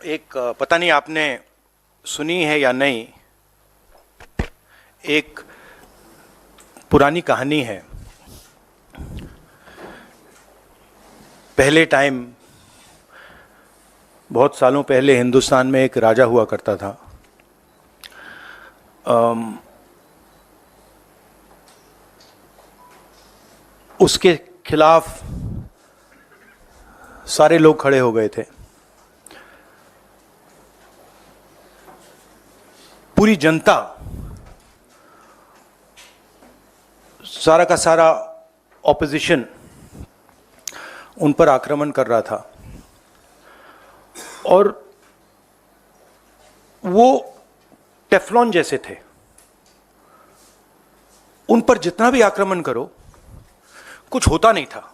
एक पता नहीं आपने सुनी है या नहीं, एक पुरानी कहानी है। पहले टाइम, बहुत सालों पहले हिंदुस्तान में एक राजा हुआ करता था। उसके खिलाफ सारे लोग खड़े हो गए थे। पूरी जनता, सारा का सारा ऑपोजिशन उन पर आक्रमण कर रहा था और वो टेफ्लॉन जैसे थे। उन पर जितना भी आक्रमण करो कुछ होता नहीं था।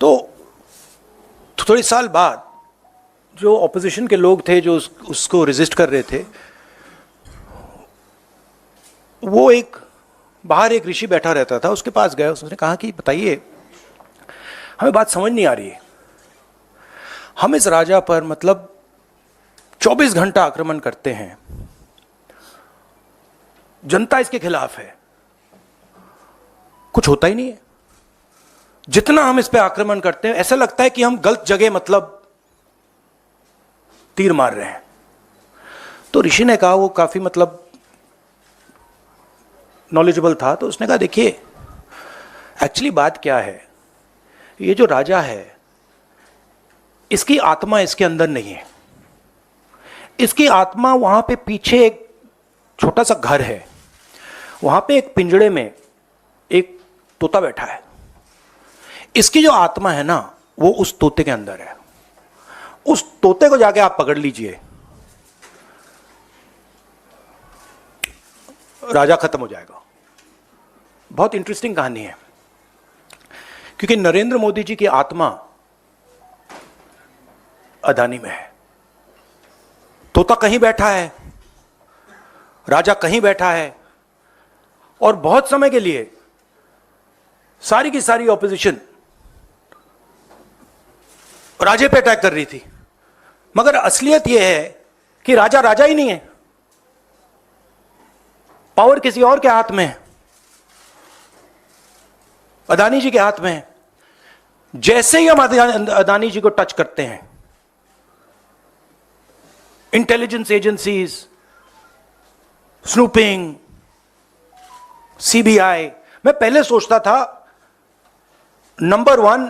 तो थोड़े साल बाद जो ऑपोजिशन के लोग थे, जो उसको रेजिस्ट कर रहे थे, वो बाहर एक ऋषि बैठा रहता था, उसके पास गए। उसने कहा कि बताइए, हमें बात समझ नहीं आ रही है। हम इस राजा पर 24 घंटा आक्रमण करते हैं, जनता इसके खिलाफ है, कुछ होता ही नहीं है। जितना हम इस पे आक्रमण करते हैं ऐसा लगता है कि हम गलत जगह तीर मार रहे हैं। तो ऋषि ने कहा, वो काफी नॉलेजेबल था, तो उसने कहा देखिए, एक्चुअली बात क्या है, ये जो राजा है इसकी आत्मा इसके अंदर नहीं है। इसकी आत्मा वहां पे पीछे एक छोटा सा घर है, वहां पे एक पिंजड़े में एक तोता बैठा है। इसकी जो आत्मा है ना, वो उस तोते के अंदर है। उस तोते को जाके आप पकड़ लीजिए, राजा खत्म हो जाएगा। बहुत इंटरेस्टिंग कहानी है, क्योंकि नरेंद्र मोदी जी की आत्मा अदानी में है। तोता कहीं बैठा है, राजा कहीं बैठा है, और बहुत समय के लिए सारी की सारी ऑपोजिशन राजे पे अटैक कर रही थी। मगर असलियत यह है कि राजा राजा ही नहीं है, पावर किसी और के हाथ में है, अदानी जी के हाथ में है। जैसे ही हम अदानी जी को टच करते हैं, इंटेलिजेंस एजेंसीज, स्नूपिंग, सीबीआई। मैं पहले सोचता था number 1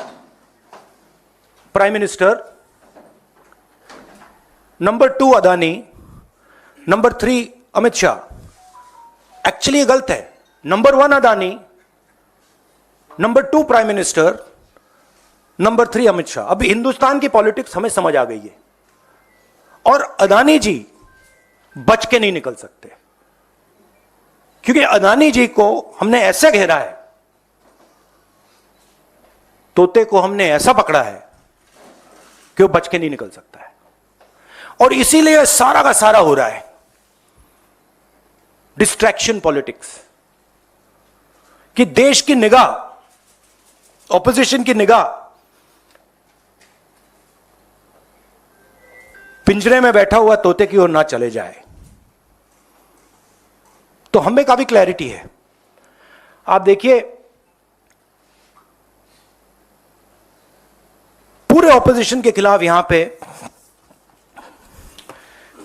prime minister, number 2 Adani, number 3 Amit Shah. Actually ये गलत है। Number 1 Adani, number 2 prime minister, number 3 Amit Shah. अब हिंदुस्तान की पॉलिटिक्स हमें समझ आ गई है, और अदानी जी बच के नहीं निकल सकते, क्योंकि अदानी जी को हमने ऐसे घेरा है, तोते को हमने ऐसा पकड़ा है कि वो बच के नहीं निकल सकता है। और इसीलिए सारा का सारा हो रहा है डिस्ट्रैक्शन पॉलिटिक्स, कि देश की निगाह, ऑपोजिशन की निगाह पिंजरे में बैठा हुआ तोते की ओर ना चले जाए। तो हमें काफी क्लैरिटी है। आप देखिए, पूरे ऑपोजिशन के खिलाफ यहां पे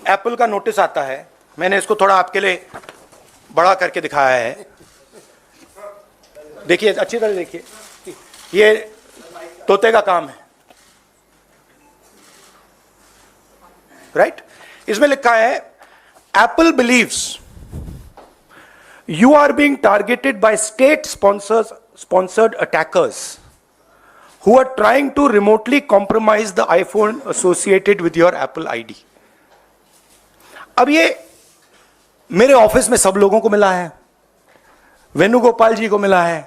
एप्पल का नोटिस आता है। मैंने इसको थोड़ा आपके लिए बड़ा करके दिखाया है। देखिए, अच्छी तरह देखिए, ये तोते का काम है, राइट? इसमें लिखा है, Apple believes you are being targeted by state sponsored attackers who are trying to remotely compromise the iPhone associated with your Apple ID. अब ये मेरे ऑफिस में सब लोगों को मिला है, वेणुगोपाल जी को मिला है,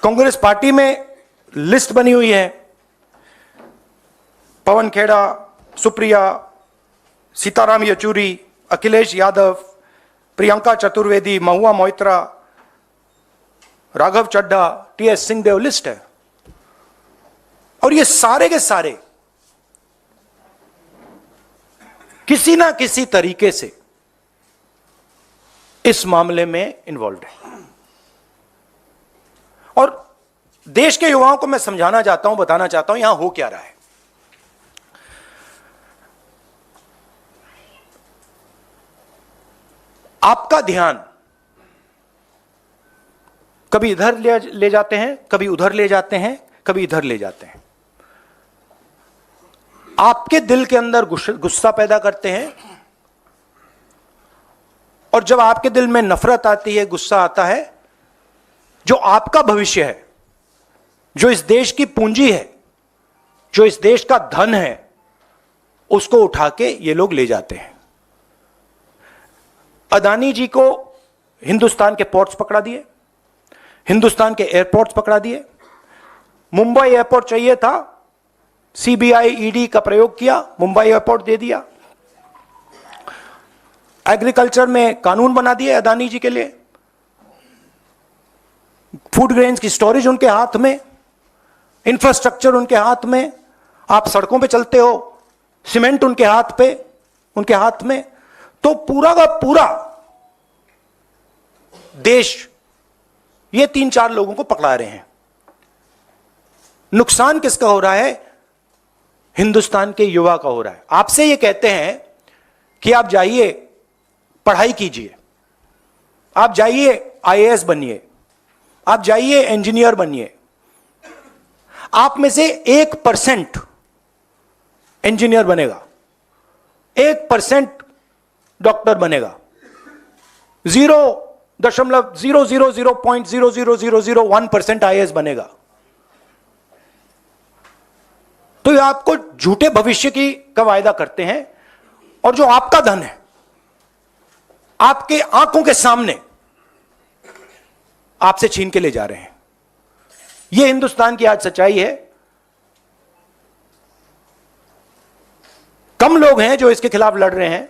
कांग्रेस पार्टी में लिस्ट बनी हुई है, पवन खेड़ा, सुप्रिया, सीताराम येचुरी, अखिलेश यादव, प्रियंका चतुर्वेदी, महुआ मोइत्रा, राघव चड्ढा, टीएस सिंहदेव, लिस्ट है। और ये सारे के सारे किसी ना किसी तरीके से इस मामले में इन्वॉल्व है। और देश के युवाओं को मैं समझाना चाहता हूं, बताना चाहता हूं यहां हो क्या रहा है। आपका ध्यान कभी इधर ले जाते हैं, कभी उधर ले जाते हैं, कभी इधर ले जाते हैं। आपके दिल के अंदर गुस्सा पैदा करते हैं, और जब आपके दिल में नफरत आती है, गुस्सा आता है, जो आपका भविष्य है, जो इस देश की पूंजी है, जो इस देश का धन है, उसको उठा के ये लोग ले जाते हैं। अदानी जी को हिंदुस्तान के पोर्ट्स पकड़ा दिए, हिंदुस्तान के एयरपोर्ट्स पकड़ा दिए। मुंबई एयरपोर्ट चाहिए था, सीबीआई ईडी का प्रयोग किया, मुंबई एयरपोर्ट दे दिया। एग्रीकल्चर में कानून बना दिए अदानी जी के लिए, फूड ग्रेन्स की स्टोरेज उनके हाथ में, इंफ्रास्ट्रक्चर उनके हाथ में, आप सड़कों पे चलते हो, सीमेंट उनके हाथ में। तो पूरा का पूरा देश ये 3-4 लोगों को पकड़ा रहे हैं। नुकसान किसका हो रहा है? हिंदुस्तान के युवा का हो रहा है। आपसे ये कहते हैं कि आप जाइए पढ़ाई कीजिए, आप जाइए आईएएस बनिए, आप जाइए इंजीनियर बनिए। आप में से 1% इंजीनियर बनेगा, 1% डॉक्टर बनेगा, 0.0000001% आईएएस बनेगा। तो ये आपको झूठे भविष्य का वायदा करते हैं, और जो आपका धन है आपके आंखों के सामने आपसे छीन के ले जा रहे हैं। यह हिंदुस्तान की आज सच्चाई है। कम लोग हैं जो इसके खिलाफ लड़ रहे हैं,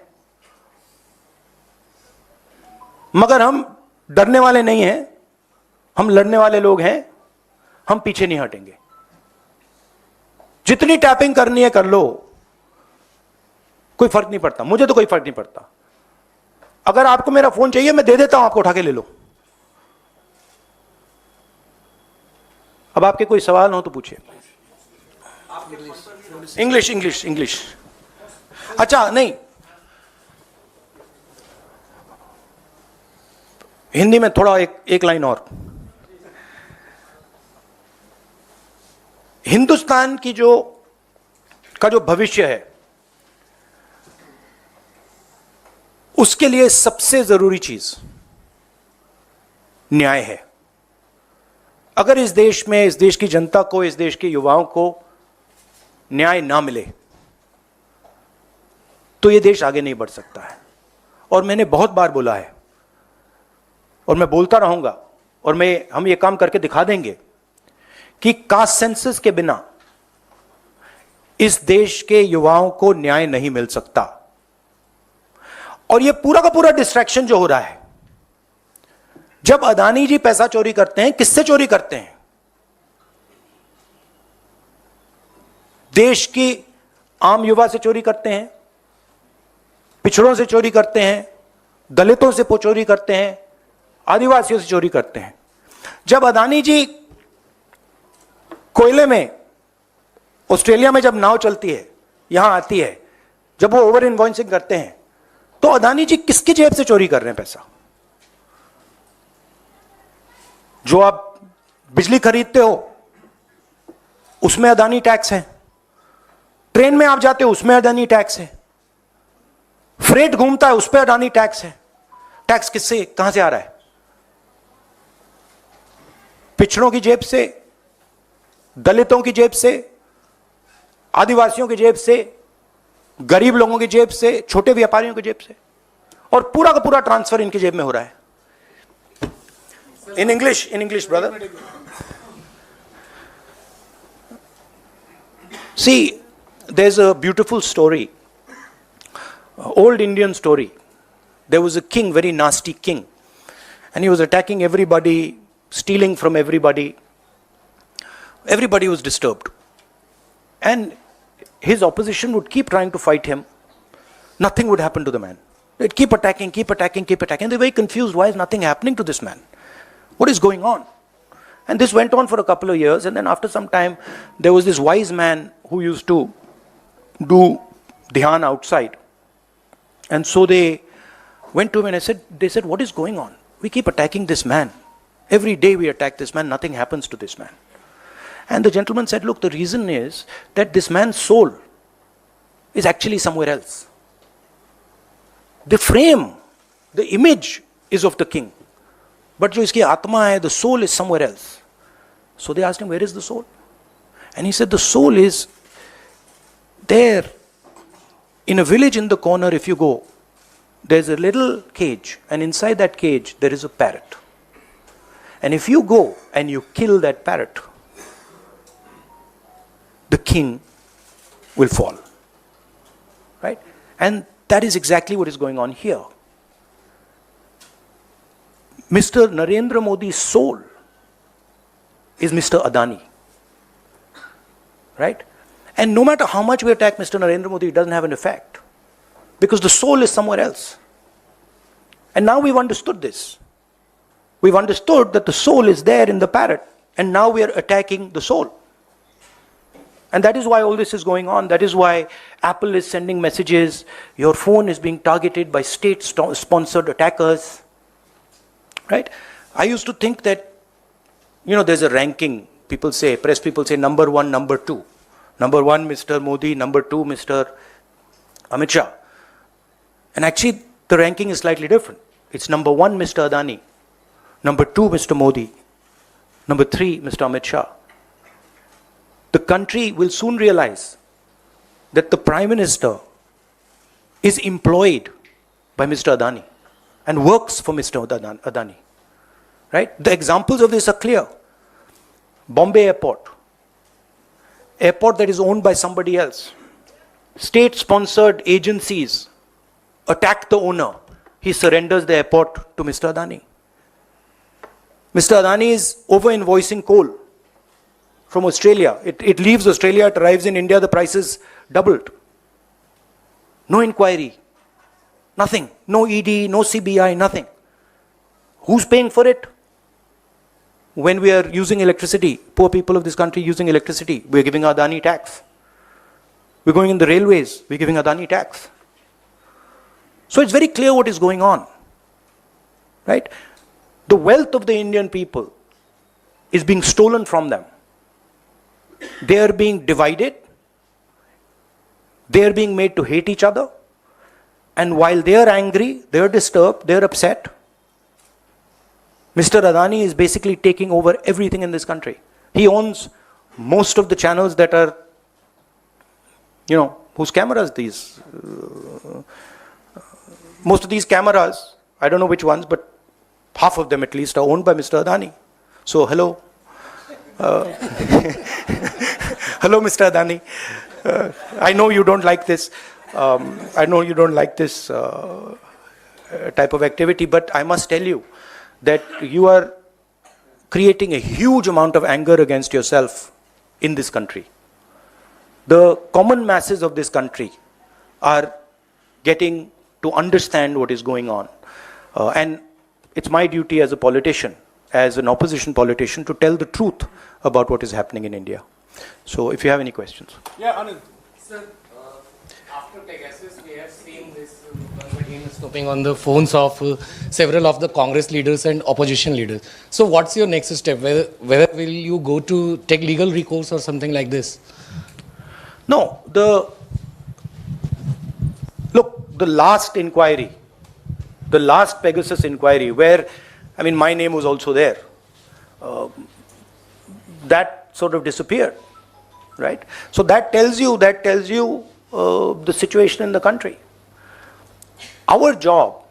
मगर हम डरने वाले नहीं हैं, हम लड़ने वाले लोग हैं। हम पीछे नहीं हटेंगे। जितनी टैपिंग करनी है कर लो, कोई फर्क नहीं पड़ता, मुझे तो कोई फर्क नहीं पड़ता। अगर आपको मेरा फोन चाहिए मैं दे देता हूं, आपको उठा के ले लो। अब आपके कोई सवाल हो तो पूछिए। इंग्लिश। अच्छा, नहीं, हिंदी में थोड़ा एक लाइन और। हिंदुस्तान की जो भविष्य है, उसके लिए सबसे जरूरी चीज न्याय है। अगर इस देश में, इस देश की जनता को, इस देश के युवाओं को न्याय ना मिले तो यह देश आगे नहीं बढ़ सकता है। और मैंने बहुत बार बोला है, और मैं बोलता रहूंगा, और हम ये काम करके दिखा देंगे कि कास्ट सेंसस के बिना इस देश के युवाओं को न्याय नहीं मिल सकता। और ये पूरा का पूरा डिस्ट्रैक्शन जो हो रहा है, जब अदानी जी पैसा चोरी करते हैं, किससे चोरी करते हैं? देश की आम युवा से चोरी करते हैं, पिछड़ों से चोरी करते हैं, दलितों से चोरी करते हैं, आदिवासियों से चोरी करते हैं। जब अदानी जी कोयले में, ऑस्ट्रेलिया में जब नाव चलती है, यहां आती है, जब वो ओवर इनवॉइसिंग करते हैं, तो अदानी जी किसकी जेब से चोरी कर रहे हैं पैसा? जो आप बिजली खरीदते हो उसमें अदानी टैक्स है, ट्रेन में आप जाते हो उसमें अदानी टैक्स है, फ्रेट घूमता है उस पर अदानी टैक्स है। टैक्स किससे, कहां से आ रहा है? पिछड़ों की जेब से, दलितों की जेब से, आदिवासियों की जेब से, गरीब लोगों की जेब से, छोटे व्यापारियों की जेब से, और पूरा का पूरा ट्रांसफर इनकी जेब में हो रहा है। In English, brother. See, there's a beautiful story, old Indian story. There was a king, very nasty king, and he was attacking everybody, stealing from everybody. Everybody was disturbed. And his opposition would keep trying to fight him. Nothing would happen to the man. They'd keep attacking, keep attacking, keep attacking. They're very confused. Why is nothing happening to this man? What is going on? And this went on for a couple of years. And then after some time, there was this wise man who used to do dhyan outside. And so they went to him and they said, what is going on? We keep attacking this man. Every day we attack this man. Nothing happens to this man. And the gentleman said, look, the reason is that this man's soul is actually somewhere else. The frame, the image is of the king. But jo iski atma hai, the soul is somewhere else. So they asked him, where is the soul? And he said, the soul is there. In a village in the corner, if you go, there's a little cage. And inside that cage, there is a parrot. And if you go and you kill that parrot, the king will fall. Right? And that is exactly what is going on here. Mr. Narendra Modi's soul is Mr. Adani. Right? And no matter how much we attack Mr. Narendra Modi, it doesn't have an effect. Because the soul is somewhere else. And now we've understood this. We've understood that the soul is there in the parrot. And now we are attacking the soul. And that is why all this is going on. That is why Apple is sending messages. Your phone is being targeted by state-sponsored attackers. Right? I used to think that, there's a ranking. People say, press people say, number one, number two. Number one, Mr. Modi. Number two, Mr. Amit Shah. And actually, the ranking is slightly different. It's number one, Mr. Adani. Number two, Mr. Modi. Number three, Mr. Amit Shah. The country will soon realize that the Prime Minister is employed by Mr. Adani and works for Mr. Adani. Right? The examples of this are clear. Bombay Airport. Airport that is owned by somebody else. State-sponsored agencies attack the owner. He surrenders the airport to Mr. Adani. Mr. Adani is over-invoicing coal from Australia. It leaves Australia, it arrives in India, the prices doubled. No inquiry. Nothing. No ED, no CBI, nothing. Who's paying for it? When we are using electricity, poor people of this country using electricity, we're giving Adani tax. We're going in the railways, we're giving Adani tax. So it's very clear what is going on. Right? The wealth of the Indian people is being stolen from them. They are being divided. They are being made to hate each other. And while they are angry, they are disturbed, they are upset, Mr. Adani is basically taking over everything in this country. He owns most of the channels that are, whose cameras these? Most of these cameras, I don't know which ones, but half of them at least are owned by Mr. Adani. So, hello. Hello, Mr. Adani. I know you don't like this. I know you don't like this type of activity, but I must tell you that you are creating a huge amount of anger against yourself in this country. The common masses of this country are getting to understand what is going on. And it's my duty as a politician, as an opposition politician, to tell the truth about what is happening in India. So if you have any questions. Yeah, Anand. Sir, after Pegasus, we have seen this snooping on the phones of several of the Congress leaders and opposition leaders. So what's your next step? Whether will you go to take legal recourse or something like this? No, the last inquiry, the last Pegasus inquiry, where, my name was also there, that sort of disappeared, right? So that tells you the situation in the country. Our job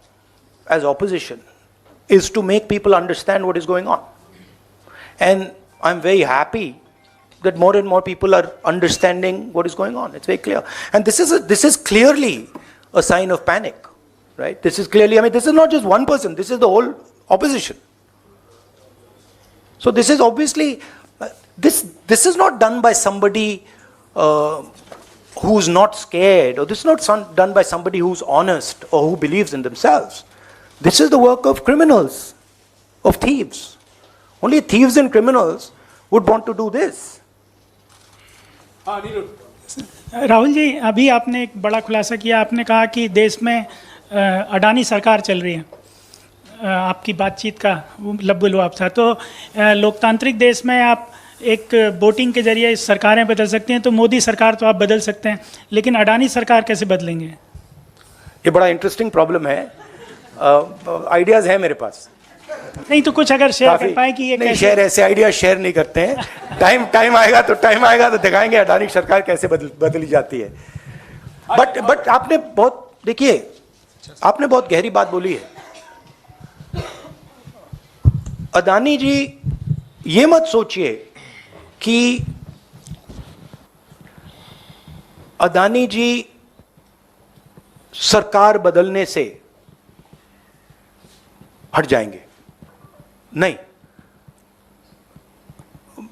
as opposition is to make people understand what is going on. And I'm very happy that more and more people are understanding what is going on. It's very clear. And this is clearly a sign of panic, right? This is clearly, this is not just one person, this is the whole opposition. So this is obviously, this is not done by somebody who's not scared, or this is not done by somebody who's honest or who believes in themselves. This is the work of criminals, of thieves. Only thieves and criminals would want to do this. Rahul ji, अभी आपने एक बड़ा खुलासा किया, आपने कहा कि देश में अडानी सरकार चल रही है। आपकी बातचीत का लब्बो लुआब था। तो लोकतांत्रिक देश में आप एक वोटिंग के जरिए सरकारें बदल सकते हैं, तो मोदी सरकार तो आप बदल सकते हैं, लेकिन अडानी सरकार कैसे बदलेंगे? ये बड़ा इंटरेस्टिंग प्रॉब्लम है। आइडियाज़ हैं मेरे पास। नहीं तो कुछ अगर शेयर कर पाए कि ये नहीं, कैसे? शेयर ऐसे आइडिया शेयर नहीं करते हैं। टाइम आएगा तो दिखाएंगे अडानी सरकार कैसे बदली जाती है। बट आपने बहुत गहरी बात बोली है। अडानी जी, ये मत सोचिए कि अडानी जी सरकार बदलने से हट जाएंगे, नहीं।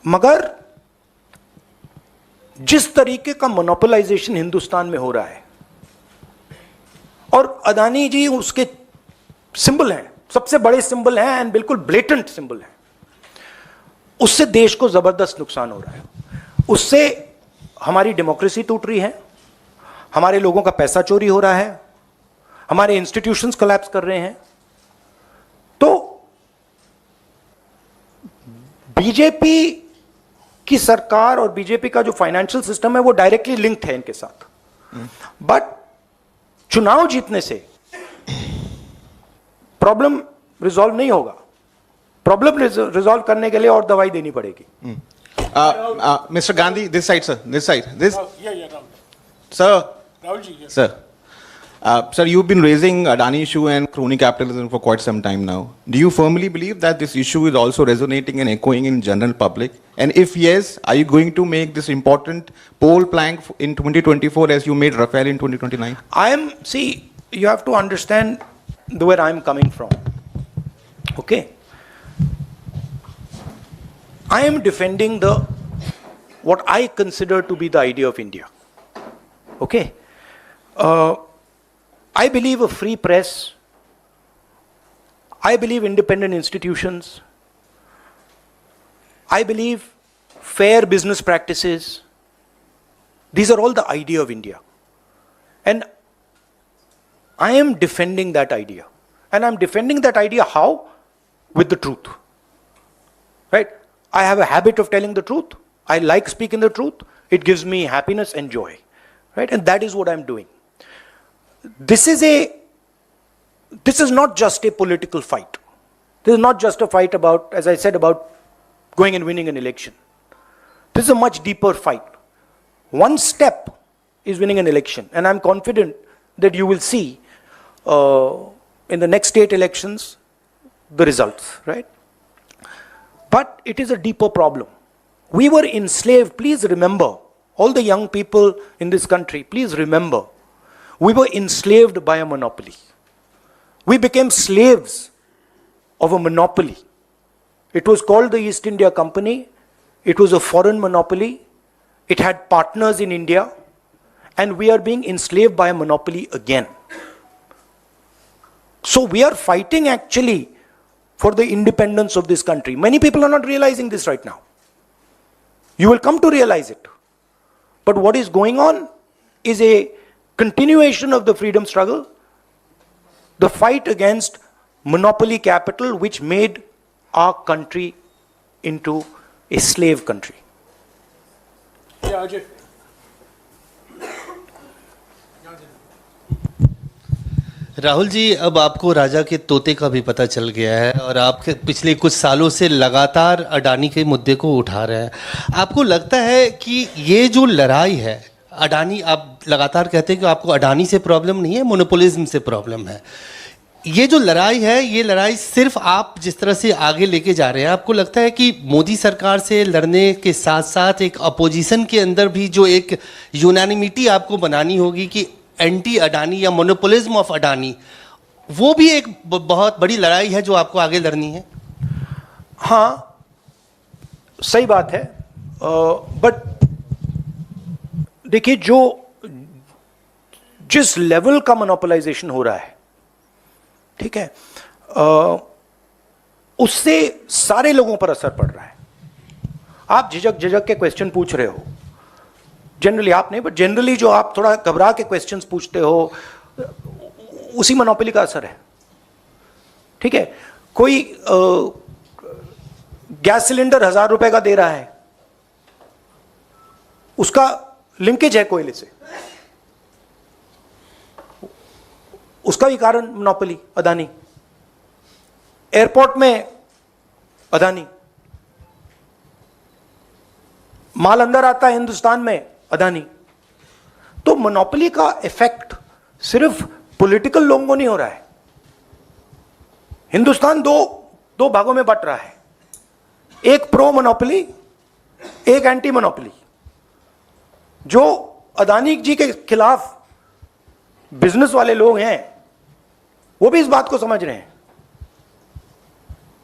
मगर जिस तरीके का मोनोपोलाइजेशन हिंदुस्तान में हो रहा है, और अडानी जी उसके सिंबल हैं, सबसे बड़े सिंबल हैं एंड बिल्कुल ब्लेटेंट सिंबल हैं, उससे देश को जबरदस्त नुकसान हो रहा है। उससे हमारी डेमोक्रेसी टूट रही है, हमारे लोगों का पैसा चोरी हो रहा है, हमारे इंस्टीट्यूशंस कोलैप्स कर रहे हैं। तो बीजेपी की सरकार और बीजेपी का जो फाइनेंशियल सिस्टम है वो डायरेक्टली लिंक्ड है इनके साथ। बट चुनाव जीतने से प्रॉब्लम रिजॉल्व नहीं होगा। प्रॉब्लम रिजॉल्व करने के लिए और दवाई देनी पड़ेगी। Mr. Gandhi, this side, sir. This side. This. Yeah, Rahul. Sir. Rahul ji, yes. Sir. Sir, you've been raising Adani issue and crony capitalism for quite some time now. Do you firmly believe that this issue is also resonating and echoing in general public? And if yes, are you going to make this important poll plank in 2024 as you made Rafale in 2029? See, you have to understand where I'm coming from. Okay? I am defending what I consider to be the idea of India. Okay? I believe a free press. I believe independent institutions. I believe fair business practices. These are all the idea of India. And I am defending that idea. And I'm defending that idea how? With the truth. Right? I have a habit of telling the truth. I like speaking the truth. It gives me happiness and joy. Right? And that is what I'm doing. This is not just a political fight. This is not just a fight about, as I said, about going and winning an election. This is a much deeper fight. One step is winning an election, and I'm confident that you will see in the next state elections the results, right? But it is a deeper problem. We were enslaved. Please remember, all the young people in this country, please remember, we were enslaved by a monopoly. We became slaves of a monopoly. It was called the East India Company. It was a foreign monopoly. It had partners in India. And we are being enslaved by a monopoly again. So we are fighting actually for the independence of this country. Many people are not realizing this right now. You will come to realize it. But what is going on is a continuation of the freedom struggle, the fight against monopoly capital which made our country into a slave country. Yeah, Ajay. Rahul ji, अब आपको राजा के तोते का भी पता चल गया है और आप पिछले कुछ सालों से लगातार अडानी के मुद्दे को उठा रहे हैं। आपको लगता है कि ये जो लड़ाई है अडानी, आप लगातार कहते हैं कि आपको अडानी से प्रॉब्लम नहीं है, मोनोपोलिज्म से प्रॉब्लम है। ये जो लड़ाई है, ये लड़ाई सिर्फ आप जिस तरह से आगे लेके जा रहे हैं, आपको लगता है कि मोदी सरकार से लड़ने के साथ साथ एक अपोजिशन के अंदर भी जो एक यूनानिमिटी आपको बनानी होगी कि एंटी अडानी या मोनोपोलिज्म ऑफ अडानी, वो भी एक बहुत बड़ी लड़ाई है जो आपको आगे लड़नी है? हाँ, सही बात है। बट देखिए, जिस लेवल का मोनोपोलाइजेशन हो रहा है, ठीक है, उससे सारे लोगों पर असर पड़ रहा है। आप झिझक झिझक के क्वेश्चन पूछ रहे हो, जनरली आप नहीं, बट जनरली जो आप थोड़ा घबरा के क्वेश्चंस पूछते हो, उसी मोनोपोली का असर है। ठीक है, कोई गैस सिलेंडर 1000 रुपए का दे रहा है, उसका लिंकेज है कोयले से, उसका भी कारण मोनोपोली, अदानी। एयरपोर्ट में अदानी, माल अंदर आता है हिंदुस्तान में, अदानी। तो मोनोपोली का इफेक्ट सिर्फ पॉलिटिकल लोगों को नहीं हो रहा है। हिंदुस्तान दो भागों में बट रहा है, एक प्रो मोनोपोली, एक एंटी मोनोपोली। जो अदानी जी के खिलाफ बिजनेस वाले लोग हैं, वो भी इस बात को समझ रहे हैं,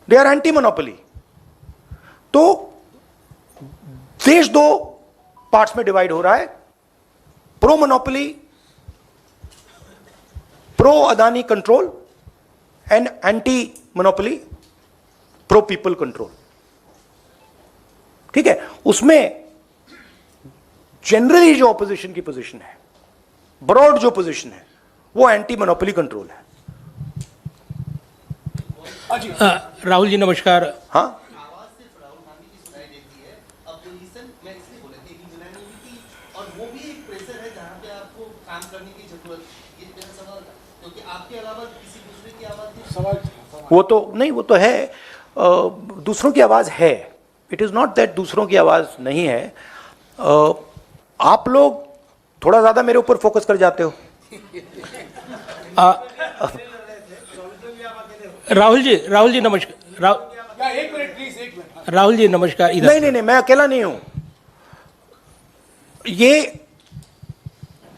दे आर एंटी मोनोपोली। तो देश दो पार्ट्स में डिवाइड हो रहा है, pro monopoly, pro Adani control, and anti monopoly, pro people control. ठीक है, उसमें जनरली जो ऑपोजिशन की पोजीशन है, ब्रॉड जो पोजीशन है, वो एंटी मोनोपोली कंट्रोल है। राहुल जी नमस्कार। हाँ, वो तो नहीं, वो तो है, दूसरों की आवाज है। इट इज नॉट दैट दूसरों की आवाज नहीं है। आप लोग थोड़ा ज्यादा मेरे ऊपर फोकस कर जाते हो। राहुल जी नमस्कार। राहुल जी नमस्कार। नहीं नहीं नहीं, मैं अकेला नहीं हूं। ये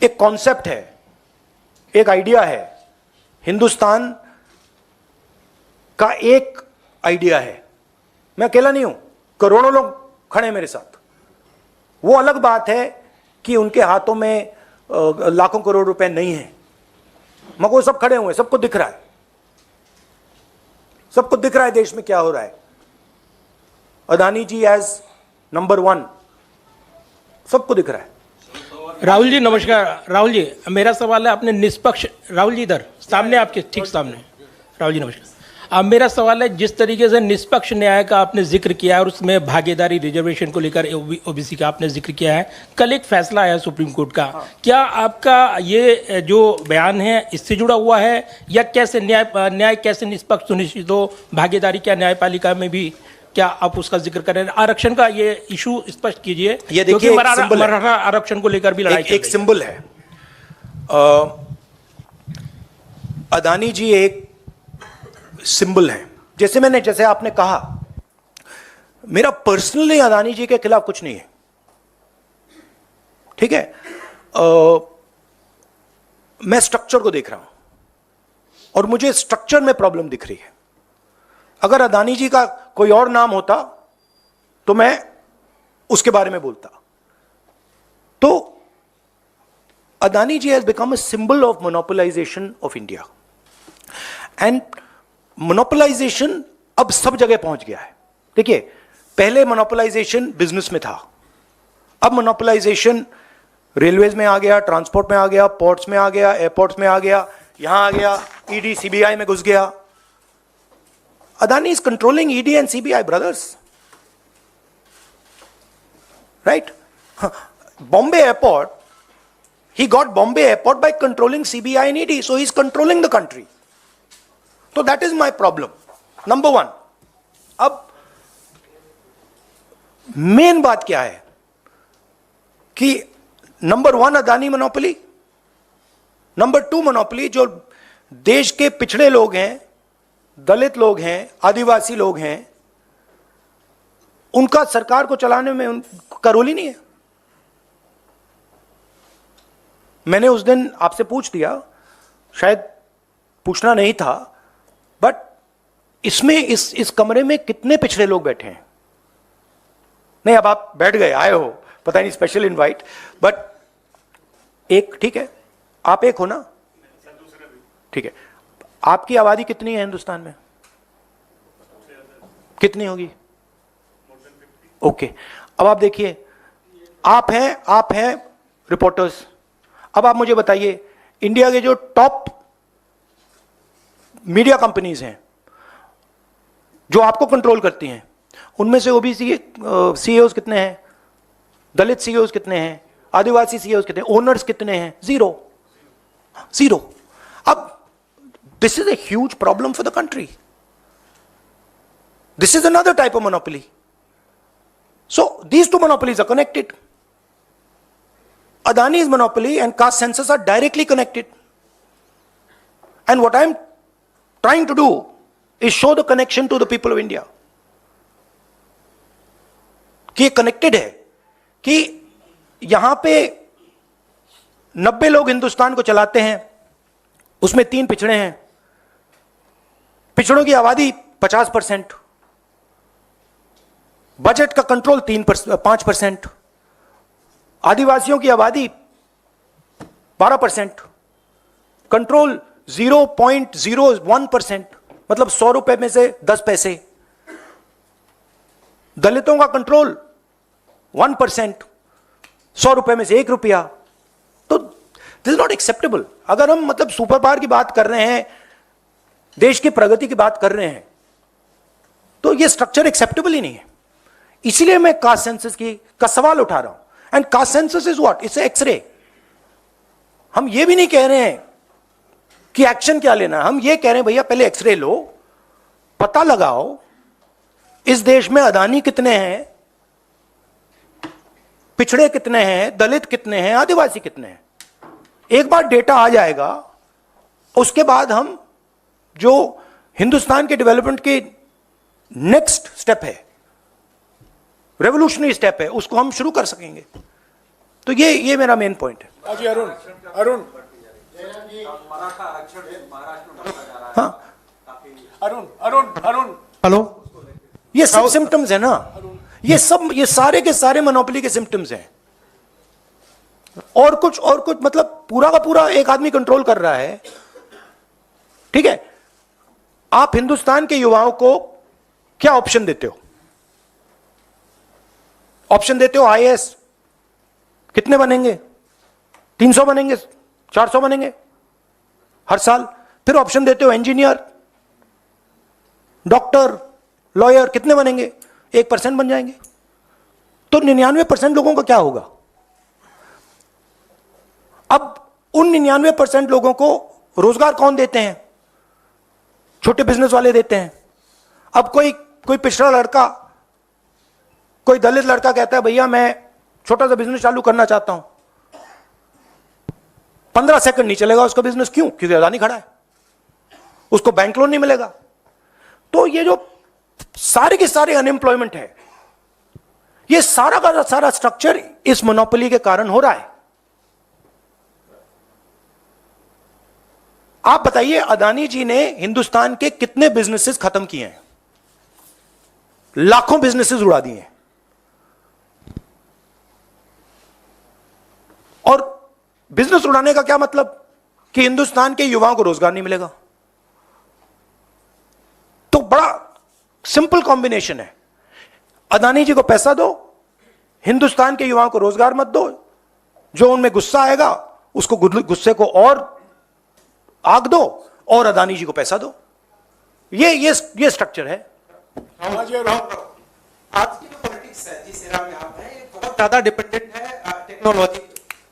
एक कॉन्सेप्ट है, एक आइडिया है, हिंदुस्तान का एक आइडिया है। मैं अकेला नहीं हूं, करोड़ों लोग खड़े हैं मेरे साथ। वो अलग बात है कि उनके हाथों में लाखों करोड़ रुपए नहीं है, मगर वो सब खड़े हुए हैं, सबको दिख रहा है, सबको दिख रहा है देश में क्या हो रहा है। अदानी जी एज नंबर 1, सबको दिख रहा है। राहुल जी नमस्कार। राहुल जी, मेरा सवाल है, आपने निष्पक्ष, राहुल जी इधर सामने, आपके ठीक सामने। राहुल जी नमस्कार। अब मेरा सवाल है, जिस तरीके से निष्पक्ष न्याय का आपने जिक्र किया है और उसमें भागीदारी रिजर्वेशन को लेकर ओबीसी का आपने जिक्र किया है, कल एक फैसला आया सुप्रीम कोर्ट का, क्या आपका ये जो बयान है इससे जुड़ा हुआ है, या कैसे न्याय कैसे निष्पक्ष सुनिश्चित हो, भागीदारी क्या न्यायपालिका में भी, क्या आप उसका जिक्र करें? आरक्षण का ये इशू स्पष्ट कीजिए। ये देखिए, मराठा आरक्षण को लेकर भी लड़ाई एक सिंबल है। अदानी जी एक सिंबल है। जैसे आपने कहा, मेरा पर्सनली अदानी जी के खिलाफ कुछ नहीं है, ठीक है। मैं स्ट्रक्चर को देख रहा हूं और मुझे स्ट्रक्चर में प्रॉब्लम दिख रही है। अगर अदानी जी का कोई और नाम होता तो मैं उसके बारे में बोलता। तो Adani ji has become a symbol of monopolisation of India, and monopolisation अब सब जगह पहुंच गया है। देखिए, पहले मोनोपोलाइजेशन बिजनेस में था, अब मोनोपोलाइजेशन रेलवेज में आ गया, ट्रांसपोर्ट में आ गया, पोर्ट्स में आ गया, एयरपोर्ट्स में आ गया, यहां आ गया, ईडी सीबीआई में घुस गया। Adani is controlling ED and CBI, brothers. Right? Bombay Airport, he got Bombay Airport by controlling CBI and ED, so he's controlling the country. So that is my problem. Number 1. अब main बात क्या है कि number 1 Adani monopoly, number 2 monopoly जो देश के पिछड़े लोग हैं, दलित लोग हैं, आदिवासी लोग हैं, उनका सरकार को चलाने में उनका रोल ही नहीं है। मैंने उस दिन आपसे पूछ दिया, शायद पूछना नहीं था, बट इसमें इस कमरे में कितने पिछड़े लोग बैठे हैं? नहीं, अब आप बैठ गए, आए हो, पता नहीं स्पेशल इनवाइट, बट एक, ठीक है, आप एक हो ना, ठीक है। आपकी आबादी कितनी है हिंदुस्तान में? कितनी होगी? ओके, अब आप देखिए, आप हैं रिपोर्टर्स। अब आप मुझे बताइए, इंडिया के जो टॉप मीडिया कंपनीज हैं जो आपको कंट्रोल करती हैं, उनमें से ओबीसी सीईओज कितने हैं? दलित सीईओज कितने हैं? आदिवासी सीईओज कितने हैं? ओनर्स कितने हैं? जीरो। अब this is a huge problem for the country. This is another type of monopoly. So these two monopolies are connected. Adani's monopoly and caste census are directly connected. And what I'm trying to do is show the connection to the people of India. कि ये connected है, कि यहां पे 90 लोग हिंदुस्तान को चलाते हैं, उसमें 3 पिछड़े हैं, पिछड़ों की आबादी 50%, बजट का कंट्रोल 5%, आदिवासियों की आबादी 12%, कंट्रोल 0.01%, मतलब 100 रुपए में से 10 पैसे, दलितों का कंट्रोल 1%, 100 रुपए में से 1 रुपया। तो दिस इज नॉट एक्सेप्टेबल। अगर हम मतलब सुपर पावर की बात कर रहे हैं, देश की प्रगति की बात कर रहे हैं, तो ये स्ट्रक्चर एक्सेप्टेबल ही नहीं है। इसीलिए मैं कास्ट सेंसस का सवाल उठा रहा हूं। And caste census is what? It's X-ray. हम ये भी नहीं कह रहे हैं कि एक्शन क्या लेना, हम ये कह रहे हैं भैया पहले एक्सरे लो, पता लगाओ इस देश में अदानी कितने हैं, पिछड़े कितने हैं, दलित कितने हैं, आदिवासी कितने हैं। एक बार डेटा आ जाएगा, उसके बाद हम जो हिंदुस्तान के डेवलपमेंट के नेक्स्ट स्टेप है, रेवोल्यूशनरी स्टेप है, उसको हम शुरू कर सकेंगे। तो ये मेरा मेन पॉइंट है। जी अरुण हाँ अरुण हेलो, ये सब सिम्टम्स है ना, ये सारे के सारे मोनोपोली के सिम्टम्स हैं। और कुछ मतलब पूरा का पूरा एक आदमी कंट्रोल कर रहा है। ठीक है, आप हिंदुस्तान के युवाओं को क्या ऑप्शन देते हो? ऑप्शन देते हो आईएएस, कितने बनेंगे? 300 बनेंगे, 400 बनेंगे हर साल। फिर ऑप्शन देते हो इंजीनियर, डॉक्टर, लॉयर, कितने बनेंगे? 1% बन जाएंगे। तो 99% लोगों का क्या होगा? अब उन 99% लोगों को रोजगार कौन देते हैं? छोटे बिजनेस वाले देते हैं। अब कोई पिछड़ा लड़का, कोई दलित लड़का कहता है भैया मैं छोटा सा बिजनेस चालू करना चाहता हूं, 15 सेकंड नहीं चलेगा उसका बिजनेस। क्यों? क्योंकि अदानी खड़ा है, उसको बैंक लोन नहीं मिलेगा। तो ये जो सारे के सारे अनएम्प्लॉयमेंट है, ये सारा का सारा स्ट्रक्चर इस मोनोपोली के कारण हो रहा है। आप बताइए, अदानी जी ने हिंदुस्तान के कितने बिजनेसेस खत्म किए हैं? लाखों बिजनेसेस उड़ा दिए हैं। और बिजनेस उड़ाने का क्या मतलब? कि हिंदुस्तान के युवाओं को रोजगार नहीं मिलेगा। तो बड़ा सिंपल कॉम्बिनेशन है, अदानी जी को पैसा दो, हिंदुस्तान के युवाओं को रोजगार मत दो। जो उनमें गुस्सा आएगा उसको गुस्से को और आग दो, और अदानी जी को पैसा दो। ये स्ट्रक्चर है। हाँ जी अरुण। आज की जो पॉलिटिक्स है जिस एरा में आप हैं, ये बहुत ज्यादा डिपेंडेंट है टेक्नोलॉजी।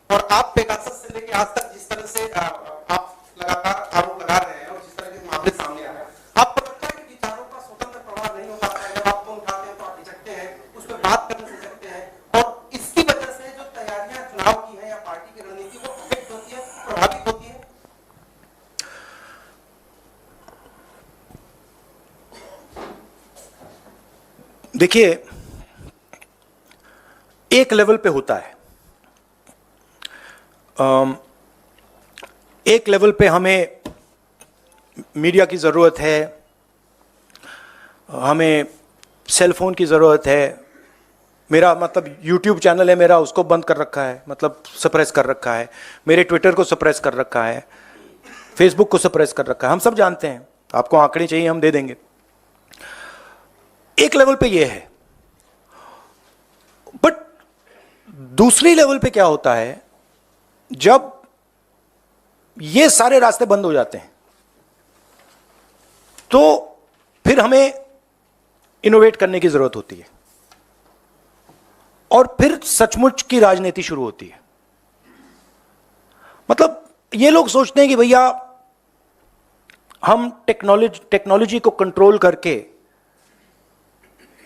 और आप पेगासस से लेके आज तक जिस तरह से आप लगातार आरोप लगा रहे हैं और जिस तरह के मामले सामने आ रहे हैं, आपको लगता है कि विचारों का स्वतंत्र प्रवाह नहीं हो पाता है? जब आप फोन उठाते हैं तो आप झिझकते हैं, उस पर बात करने से झिझकते हैं, और इसकी वजह से जो तैयारियां चुनाव की है या पार्टी की रणनीति वो अफेक्ट होती है, प्रभावित होती है। देखिए, एक लेवल पे होता है, एक लेवल पे हमें मीडिया की ज़रूरत है, हमें सेल फोन की ज़रूरत है, मेरा मतलब YouTube चैनल है मेरा, उसको बंद कर रखा है, मतलब सप्रेस कर रखा है, मेरे ट्विटर को सप्रेस कर रखा है, फेसबुक को सप्रेस कर रखा है, हम सब जानते हैं। आपको आंकड़े चाहिए हम दे देंगे। एक लेवल पे ये है, बट दूसरी लेवल पे क्या होता है, जब ये सारे रास्ते बंद हो जाते हैं तो फिर हमें इनोवेट करने की जरूरत होती है और फिर सचमुच की राजनीति शुरू होती है। मतलब ये लोग सोचते हैं कि भैया हम टेक्नोलॉजी को कंट्रोल करके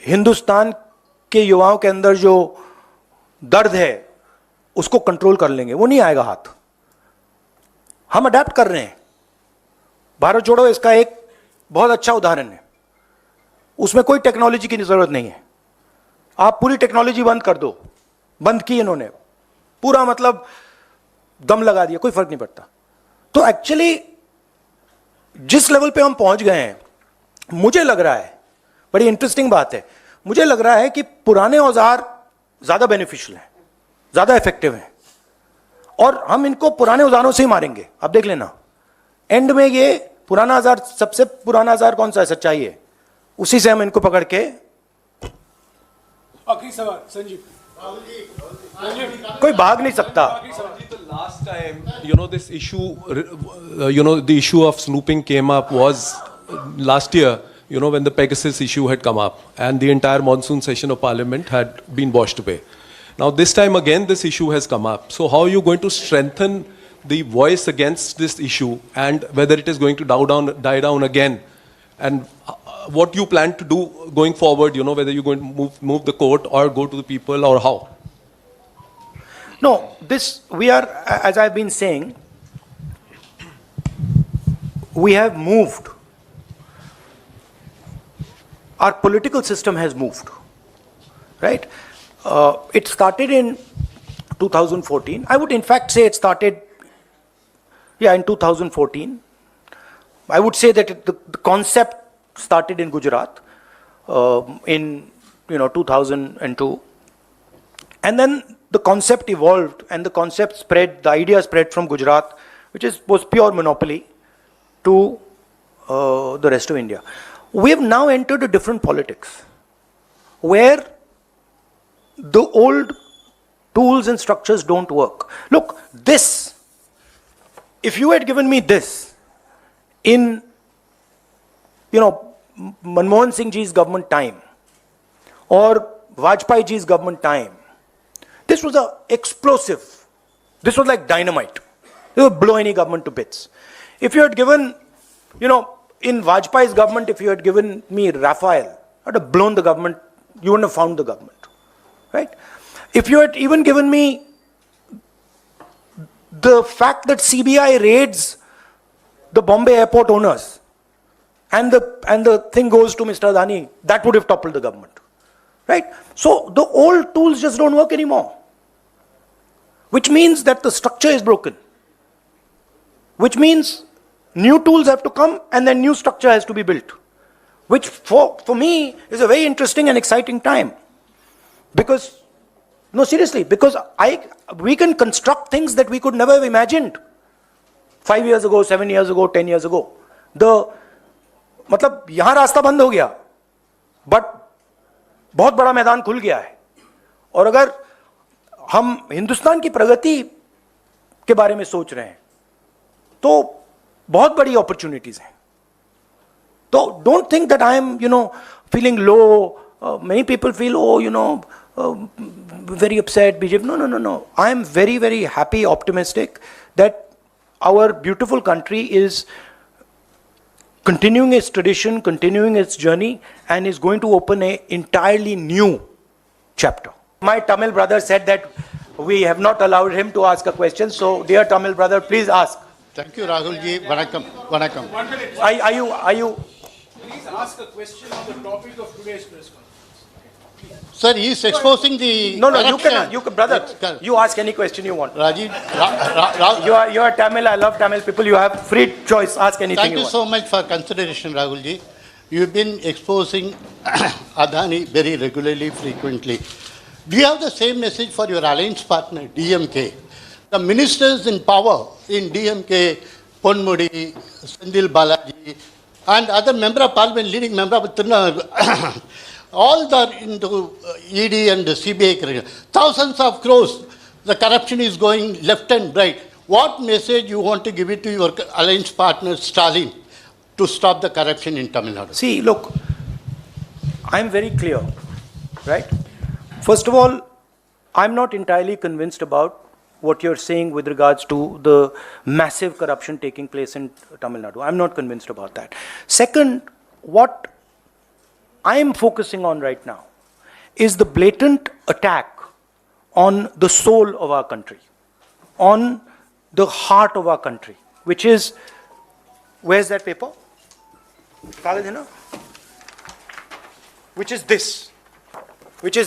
हिंदुस्तान के युवाओं के अंदर जो दर्द है उसको कंट्रोल कर लेंगे। वो नहीं आएगा हाथ। हम अडेप्ट कर रहे हैं। भारत जोड़ो इसका एक बहुत अच्छा उदाहरण है। उसमें कोई टेक्नोलॉजी की जरूरत नहीं है। आप पूरी टेक्नोलॉजी बंद कर दो, बंद की इन्होंने, पूरा मतलब दम लगा दिया, कोई फर्क नहीं पड़ता। तो एक्चुअली जिस लेवल पे हम पहुंच गए हैं, मुझे लग रहा है, बड़ी इंटरेस्टिंग बात है, मुझे लग रहा है कि पुराने औजार ज्यादा बेनिफिशियल हैं, ज्यादा इफेक्टिव हैं और हम इनको पुराने औजारों से ही मारेंगे। अब देख लेना, एंड में ये पुराना औजार, सबसे पुराना औजार कौन सा है? सच्चाई है। उसी से हम इनको पकड़ के, आखिरी सवाल संजीव, कोई भाग नहीं सकता। The last time, this issue, the issue of snooping came up was last year, when the Pegasus issue had come up and the entire monsoon session of parliament had been washed away. Now this time again this issue has come up. So how are you going to strengthen the voice against this issue and whether it is going to die down again? And what you plan to do going forward, whether you're going to move the court or go to the people or how? No, we are, as I've been saying, we have moved. Our political system has moved, right? It started in 2014. I would in fact say it started, in 2014. I would say that the concept started in Gujarat in 2002, and then the concept evolved and the concept spread, the idea spread from Gujarat, which was pure monopoly, to the rest of India. We have now entered a different politics, where the old tools and structures don't work. Look, if you had given me this in, Manmohan Singh ji's government time or Vajpayee ji's government time, this was explosive. This was like dynamite. It would blow any government to bits. If you had given, in Vajpayee's government, if you had given me Rafael, I'd have blown the government. You wouldn't have found the government, right? If you had even given me the fact that CBI raids the Bombay airport owners and the thing goes to Mr. Adani, that would have toppled the government, right? So the old tools just don't work anymore, which means that the structure is broken, which means new tools have to come and then new structure has to be built, which for me is a very interesting and exciting time. Because, no, seriously, because we can construct things that we could never have imagined 5 years ago, 7 years ago, 10 years ago. मतलब यहां रास्ता बंद हो गया, but बहुत बड़ा मैदान खुल गया है। और अगर हम हिंदुस्तान की प्रगति के बारे में सोच रहे हैं तो बहुत बड़ी अपॉर्चुनिटीज हैं। तो don't think that I am feeling low. Many people feel very upset, BJP. No. I am very, very happy, optimistic that our beautiful country is continuing its tradition, continuing its journey, and is going to open an entirely new chapter. My Tamil brother said that we have not allowed him to ask a question. So, dear Tamil brother, please ask. Thank you, Rahul ji. Vanakkam. Vanakkam. Are you? Please ask a question on the topic of today's press conference. Sir, he is exposing the No, corruption. you can, brother. You ask any question you want. Rajiv, You are Tamil. I love Tamil people. You have free choice. Ask anything thank you you want. so much for consideration, Rahul ji. You've been exposing Adani very regularly, frequently. Do you have the same message for your alliance partner, DMK? The ministers in power in DMK, Ponmudi, Sendil Balaji, and other member of parliament, leading member of all are into ED and CBI. Thousands of crores. The corruption is going left and right. What message you want to give it to your alliance partner, Stalin, to stop the corruption in Tamil Nadu? See, look, I'm very clear, right? First of all, I'm not entirely convinced about what you're saying with regards to the massive corruption taking place in Tamil Nadu. I'm not convinced about that. Second, what I'm focusing on right now is the blatant attack on the soul of our country, on the heart of our country, which is, where's that paper? Kagaz hai na? Which is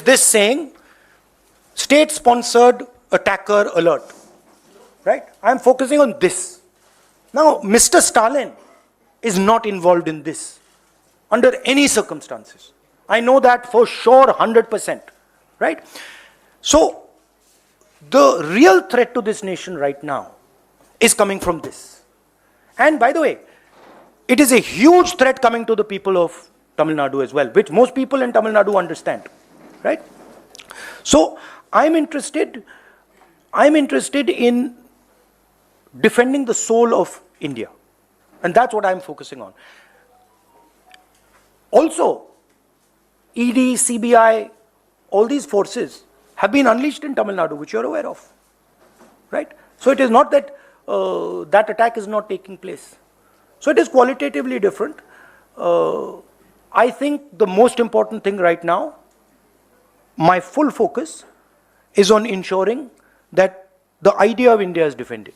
this saying, state-sponsored attacker alert, right? I'm focusing on this. Now, Mr. Stalin is not involved in this under any circumstances. I know that for sure, 100%, right? So, the real threat to this nation right now is coming from this. And by the way, it is a huge threat coming to the people of Tamil Nadu as well, which most people in Tamil Nadu understand, right? So, I'm interested in defending the soul of India. And that's what I'm focusing on. Also, ED, CBI, all these forces have been unleashed in Tamil Nadu, which you're aware of, right? So it is not that that attack is not taking place. So it is qualitatively different. I think the most important thing right now, my full focus is on ensuring that the idea of India is defended.